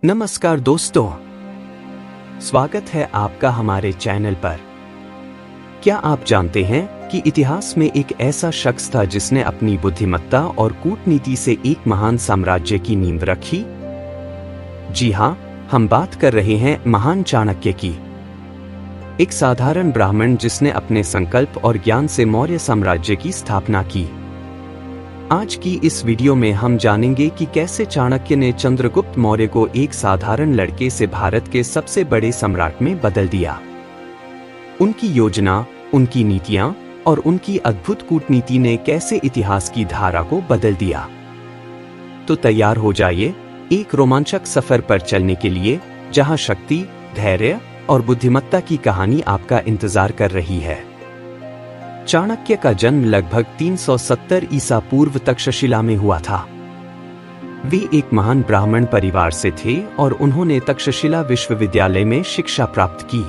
नमस्कार दोस्तों, स्वागत है आपका हमारे चैनल पर। क्या आप जानते हैं कि इतिहास में एक ऐसा शख्स था जिसने अपनी बुद्धिमत्ता और कूटनीति से एक महान साम्राज्य की नींव रखी? जी हाँ, हम बात कर रहे हैं महान चाणक्य की। एक साधारण ब्राह्मण जिसने अपने संकल्प और ज्ञान से मौर्य साम्राज्य की स्थापना की। आज की इस वीडियो में हम जानेंगे कि कैसे चाणक्य ने चंद्रगुप्त मौर्य को एक साधारण लड़के से भारत के सबसे बड़े सम्राट में बदल दिया। उनकी योजना, उनकी नीतियां और उनकी अद्भुत कूटनीति ने कैसे इतिहास की धारा को बदल दिया। तो तैयार हो जाइए एक रोमांचक सफर पर चलने के लिए, जहां शक्ति, धैर्य और बुद्धिमत्ता की कहानी आपका इंतजार कर रही है। चाणक्य का जन्म लगभग 370 ईसा पूर्व तक्षशिला में हुआ था। वे एक महान ब्राह्मण परिवार से थे और उन्होंने तक्षशिला विश्वविद्यालय में शिक्षा प्राप्त की।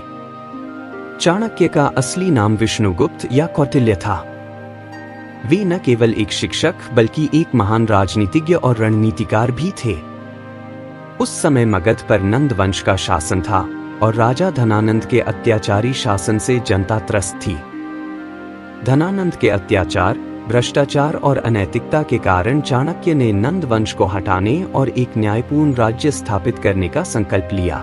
चाणक्य का असली नाम विष्णुगुप्त या कौटिल्य था। वे न केवल एक शिक्षक बल्कि एक महान राजनीतिज्ञ और रणनीतिकार भी थे। उस समय मगध पर नंद वंश का शासन था और राजा धनानंद के अत्याचारी शासन से जनता त्रस्त थी। धनानंद के अत्याचार, भ्रष्टाचार और अनैतिकता के कारण चाणक्य ने नंद वंश को हटाने और एक न्यायपूर्ण राज्य स्थापित करने का संकल्प लिया।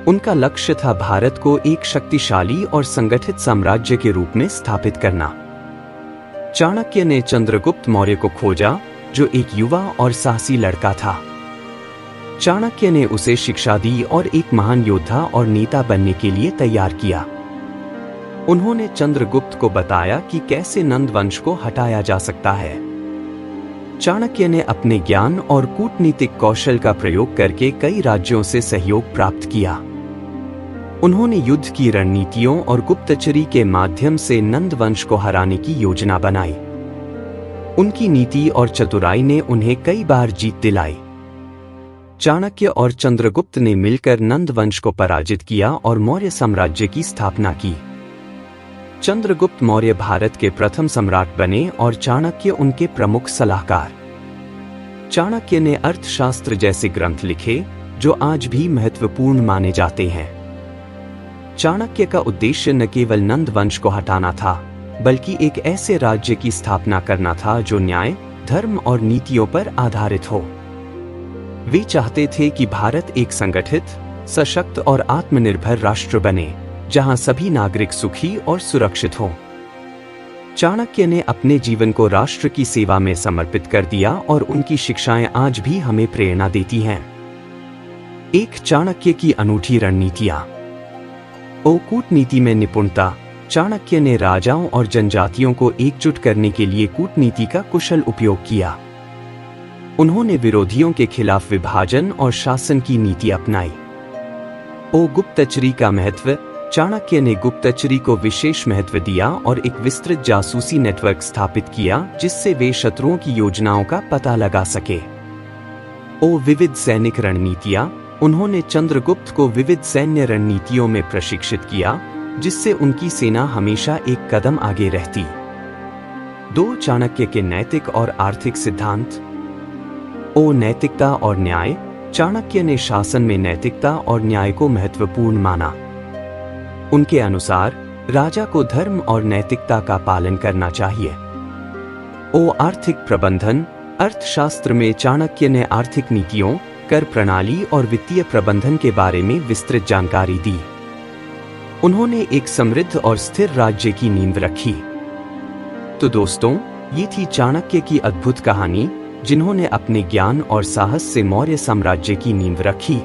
उनका लक्ष्य था भारत को एक शक्तिशाली और संगठित साम्राज्य के रूप में स्थापित करना। चाणक्य ने चंद्रगुप्त मौर्य को खोजा, जो एक युवा और साहसी लड़का था। चाणक्य ने उसे शिक्षा दी और एक महान योद्धा और नेता बनने के लिए तैयार किया। उन्होंने चंद्रगुप्त को बताया कि कैसे नंद वंश को हटाया जा सकता है। चाणक्य ने अपने ज्ञान और कूटनीतिक कौशल का प्रयोग करके कई राज्यों से सहयोग प्राप्त किया। उन्होंने युद्ध की रणनीतियों और गुप्तचरी के माध्यम से नंद वंश को हराने की योजना बनाई। उनकी नीति और चतुराई ने उन्हें कई बार जीत दिलाई। चाणक्य और चंद्रगुप्त ने मिलकर नंद वंश को पराजित किया और मौर्य साम्राज्य की स्थापना की। चंद्रगुप्त मौर्य भारत के प्रथम सम्राट बने और चाणक्य उनके प्रमुख सलाहकार। चाणक्य ने अर्थशास्त्र जैसे ग्रंथ लिखे जो आज भी महत्वपूर्ण माने जाते हैं। चाणक्य का उद्देश्य न केवल नंद वंश को हटाना था, बल्कि एक ऐसे राज्य की स्थापना करना था जो न्याय, धर्म और नीतियों पर आधारित हो। वे चाहते थे कि भारत एक संगठित, सशक्त और आत्मनिर्भर राष्ट्र बने, जहां सभी नागरिक सुखी और सुरक्षित हों। चाणक्य ने अपने जीवन को राष्ट्र की सेवा में समर्पित कर दिया और उनकी शिक्षाएं आज भी हमें प्रेरणा देती हैं। एक चाणक्य की अनूठी रणनीतियां। कूटनीति में निपुणता। चाणक्य ने राजाओं और जनजातियों को एकजुट करने के लिए कूटनीति का कुशल उपयोग किया। उन्होंने विरोधियों के खिलाफ विभाजन और शासन की नीति अपनाई। गुप्तचरी का महत्व। चाणक्य ने गुप्तचरी को विशेष महत्व दिया और एक विस्तृत जासूसी नेटवर्क स्थापित किया जिससे वे शत्रुओं की योजनाओं का पता लगा सके। विविध सैनिक रणनीतियां। उन्होंने चंद्रगुप्त को विविध सैन्य रणनीतियों में प्रशिक्षित किया, जिससे उनकी सेना हमेशा एक कदम आगे रहती। चाणक्य के नैतिक और आर्थिक सिद्धांत। नैतिकता और न्याय। चाणक्य ने शासन में नैतिकता और न्याय को महत्वपूर्ण माना। उनके अनुसार राजा को धर्म और नैतिकता का पालन करना चाहिए। आर्थिक प्रबंधन। अर्थशास्त्र में चाणक्य ने आर्थिक नीतियों, कर प्रणाली और वित्तीय प्रबंधन के बारे में विस्तृत जानकारी दी। उन्होंने एक समृद्ध और स्थिर राज्य की नींव रखी। तो दोस्तों, ये थी चाणक्य की अद्भुत कहानी, जिन्होंने अपने ज्ञान और साहस से मौर्य साम्राज्य की नींव रखी।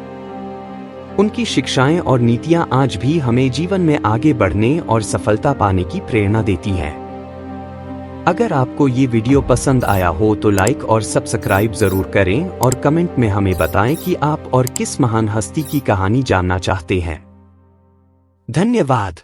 उनकी शिक्षाएं और नीतियां आज भी हमें जीवन में आगे बढ़ने और सफलता पाने की प्रेरणा देती हैं। अगर आपको ये वीडियो पसंद आया हो तो लाइक और सब्सक्राइब जरूर करें और कमेंट में हमें बताएं कि आप और किस महान हस्ती की कहानी जानना चाहते हैं। धन्यवाद।